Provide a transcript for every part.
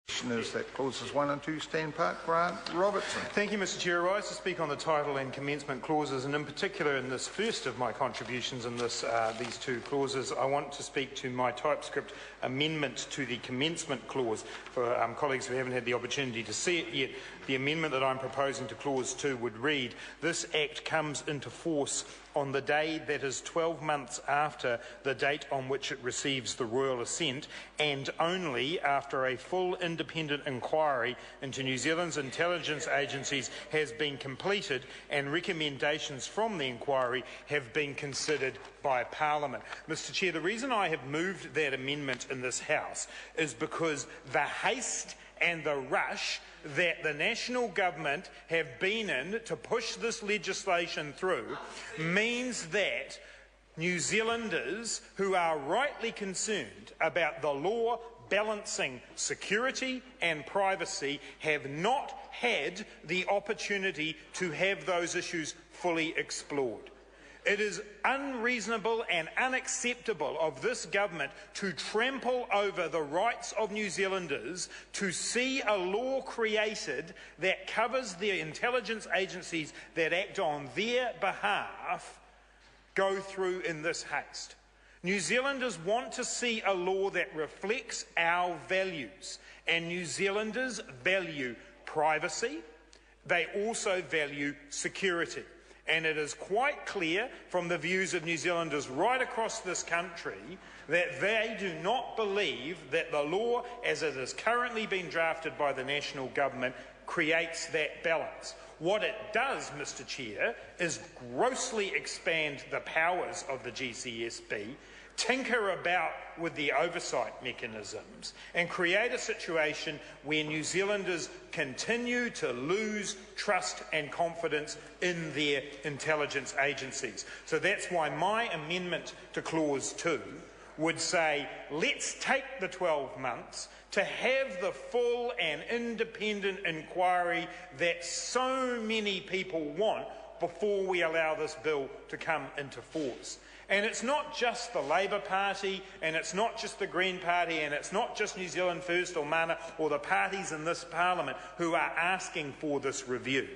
Commissioners, that clauses 1 and 2 stand part. Grant Robertson. Thank you, Mr Chair. I rise to speak on the title and commencement clauses, and in particular in this first of my contributions in these two clauses, I want to speak to my TypeScript amendment to the commencement clause. For colleagues who haven't had the opportunity to see it yet, the amendment that I'm proposing to clause 2 would read, "This Act comes into force on the day that is 12 months after the date on which it receives the royal assent, and only after a full independent inquiry into New Zealand's intelligence agencies has been completed and recommendations from the inquiry have been considered by Parliament." Mr Chair, the reason I have moved that amendment in this House is because the haste and the rush that the national government have been in to push this legislation through means that New Zealanders who are rightly concerned about the law balancing security and privacy have not had the opportunity to have those issues fully explored. It is unreasonable and unacceptable of this government to trample over the rights of New Zealanders to see a law created that covers the intelligence agencies that act on their behalf go through in this haste. New Zealanders want to see a law that reflects our values, and New Zealanders value privacy. They also value security. And it is quite clear from the views of New Zealanders right across this country that they do not believe that the law, as it is currently being drafted by the national government, creates that balance. What it does, Mr Chair, is grossly expand the powers of the GCSB, tinker about with the oversight mechanisms, and create a situation where New Zealanders continue to lose trust and confidence in their intelligence agencies. So that's why my amendment to clause 2 would say, let's take the 12 months to have the full and independent inquiry that so many people want before we allow this bill to come into force. And it's not just the Labour Party, and it's not just the Green Party, and it's not just New Zealand First or Mana or the parties in this Parliament who are asking for this review.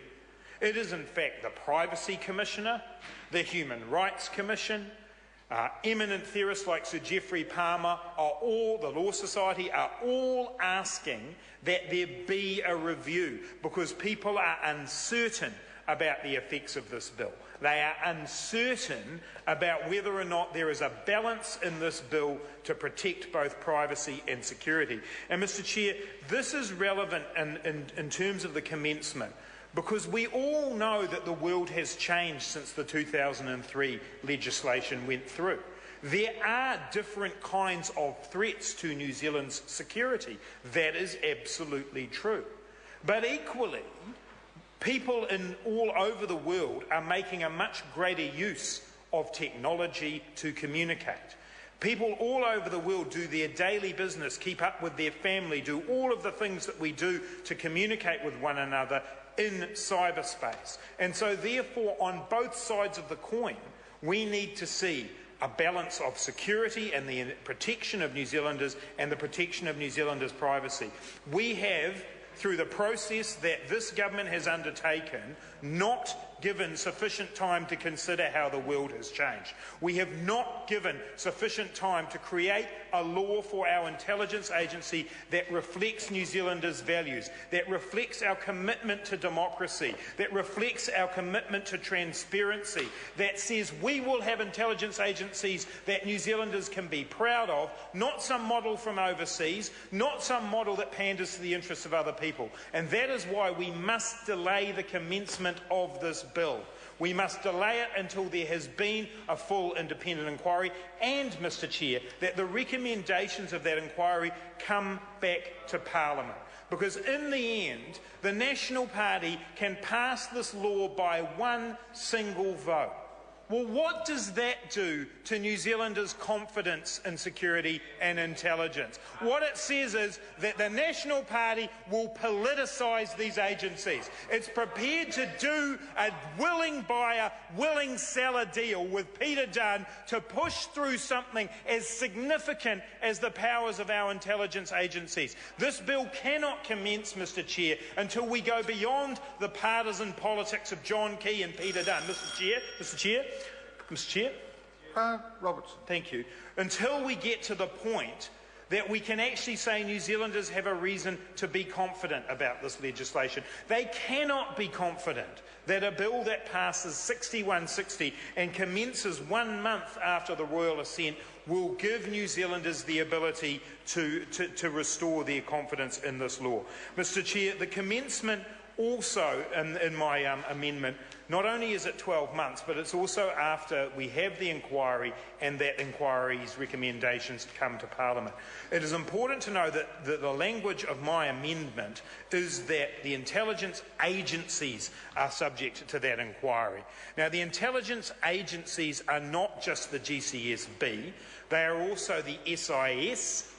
It is in fact the Privacy Commissioner, the Human Rights Commission, eminent theorists like Sir Geoffrey Palmer, the Law Society are all asking that there be a review because people are uncertain about the effects of this bill. They are uncertain about whether or not there is a balance in this bill to protect both privacy and security. And Mr Chair, this is relevant in terms of the commencement because we all know that the world has changed since the 2003 legislation went through. There are different kinds of threats to New Zealand's security. That is absolutely true. But equally, people all over the world are making a much greater use of technology to communicate. People all over the world do their daily business, keep up with their family, do all of the things that we do to communicate with one another in cyberspace. And so therefore, on both sides of the coin, we need to see a balance of security and the protection of New Zealanders and the protection of New Zealanders' privacy. We have, through the process that this government has undertaken, not given sufficient time to consider how the world has changed. We have not given sufficient time to create a law for our intelligence agency that reflects New Zealanders' values, that reflects our commitment to democracy, that reflects our commitment to transparency, that says we will have intelligence agencies that New Zealanders can be proud of, not some model from overseas, not some model that panders to the interests of other people. And that is why we must delay the commencement of this bill. We must delay it until there has been a full independent inquiry and, Mr Chair, that the recommendations of that inquiry come back to Parliament. Because in the end, the National Party can pass this law by one single vote. Well, what does that do to New Zealanders' confidence in security and intelligence? What it says is that the National Party will politicise these agencies. It's prepared to do a willing buyer, willing seller deal with Peter Dunne to push through something as significant as the powers of our intelligence agencies. This bill cannot commence, Mr Chair, until we go beyond the partisan politics of John Key and Peter Dunne. Mr Chair. Robertson. Thank you. Until we get to the point that we can actually say New Zealanders have a reason to be confident about this legislation. They cannot be confident that a bill that passes 6160 and commences 1 month after the royal assent will give New Zealanders the ability to restore their confidence in this law. Mr Chair, the commencement also, in my amendment, not only is it 12 months, but it's also after we have the inquiry and that inquiry's recommendations come to Parliament. It is important to know that the language of my amendment is that the intelligence agencies are subject to that inquiry. Now, the intelligence agencies are not just the GCSB, they are also the SIS.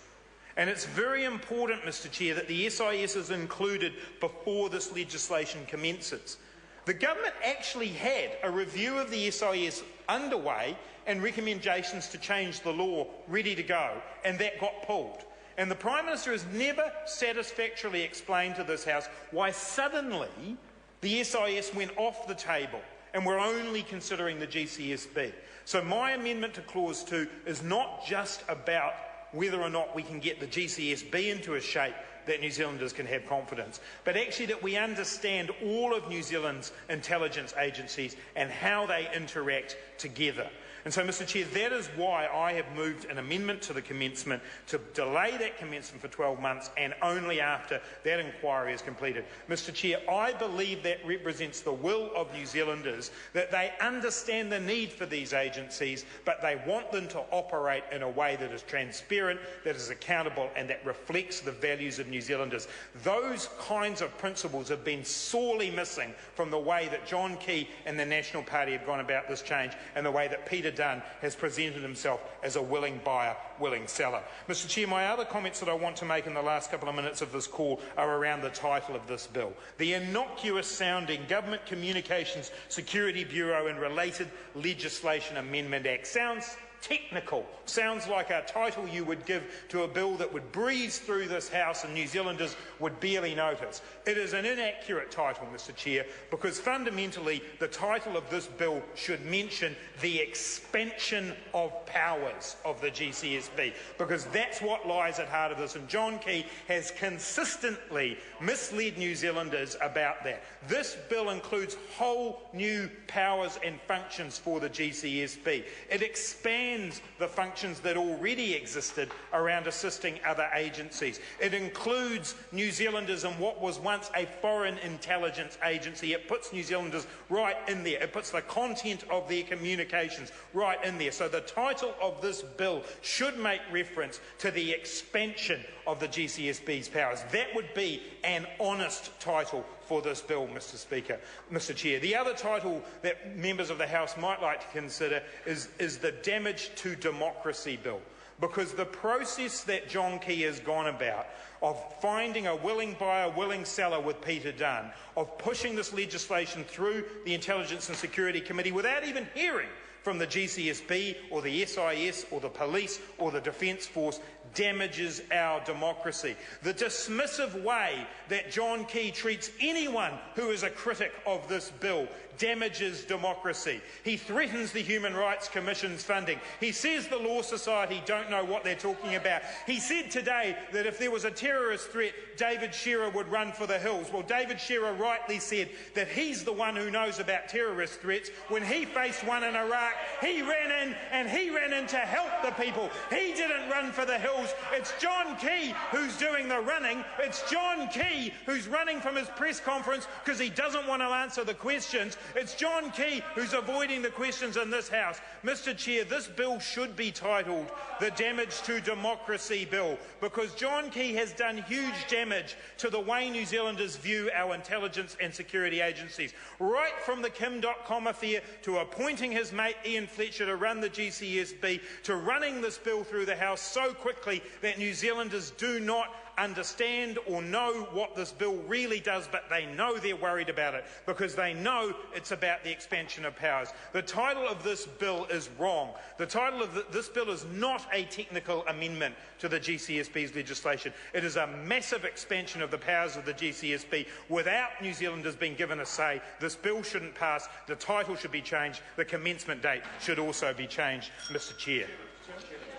And it's very important, Mr Chair, that the SIS is included before this legislation commences. The government actually had a review of the SIS underway and recommendations to change the law ready to go, and that got pulled. And the Prime Minister has never satisfactorily explained to this House why suddenly the SIS went off the table and we're only considering the GCSB. So my amendment to Clause 2 is not just about whether or not we can get the GCSB into a shape that New Zealanders can have confidence, but actually that we understand all of New Zealand's intelligence agencies and how they interact together. And so, Mr Chair, that is why I have moved an amendment to the commencement to delay that commencement for 12 months and only after that inquiry is completed. Mr Chair, I believe that represents the will of New Zealanders, that they understand the need for these agencies, but they want them to operate in a way that is transparent, that is accountable, and that reflects the values of New Zealanders. Those kinds of principles have been sorely missing from the way that John Key and the National Party have gone about this change and the way that Peter Dunne has presented himself as a willing buyer, willing seller. Mr Chair, my other comments that I want to make in the last couple of minutes of this call are around the title of this bill. The innocuous-sounding Government Communications Security Bureau and Related Legislation Amendment Act sounds technical, sounds like a title you would give to a bill that would breeze through this House and New Zealanders would barely notice. It is an inaccurate title, Mr Chair, because fundamentally the title of this bill should mention the expansion of powers of the GCSB, because that's what lies at heart of this, and John Key has consistently misled New Zealanders about that. This bill includes whole new powers and functions for the GCSB. It expands the functions that already existed around assisting other agencies. It includes New Zealanders in what was once a foreign intelligence agency. It puts New Zealanders right in there. It puts the content of their communications right in there. So the title of this bill should make reference to the expansion of the GCSB's powers. That would be an honest title for this bill, Mr Chair. The other title that members of the House might like to consider is the Damage to Democracy Bill, because the process that John Key has gone about of finding a willing buyer, willing seller with Peter Dunne, of pushing this legislation through the Intelligence and Security Committee without even hearing from the GCSB or the SIS or the police or the Defence Force, damages our democracy. The dismissive way that John Key treats anyone who is a critic of this bill damages democracy. He threatens the Human Rights Commission's funding. He says the Law Society don't know what they're talking about. He said today that if there was a terrorist threat, David Shearer would run for the hills. Well, David Shearer rightly said that he's the one who knows about terrorist threats. When he faced one in Iraq, he ran in and he ran in to help the people. He didn't run for the hills bills. It's John Key who's doing the running. It's John Key who's running from his press conference because he doesn't want to answer the questions. It's John Key who's avoiding the questions in this House. Mr Chair, this bill should be titled the Damage to Democracy Bill, because John Key has done huge damage to the way New Zealanders view our intelligence and security agencies. Right from the Kim.com affair to appointing his mate Ian Fletcher to run the GCSB, to running this bill through the House so quickly that New Zealanders do not understand or know what this bill really does, but they know they're worried about it because they know it's about the expansion of powers. The title of this bill is wrong. The title of this bill is not a technical amendment to the GCSB's legislation. It is a massive expansion of the powers of the GCSB without New Zealanders being given a say. This bill shouldn't pass. The title should be changed. The commencement date should also be changed, Mr Chair.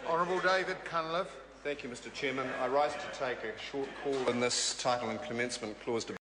Honourable David Cunliffe. Thank you, Mr Chairman. I rise to take a short call in this title and commencement clause debate.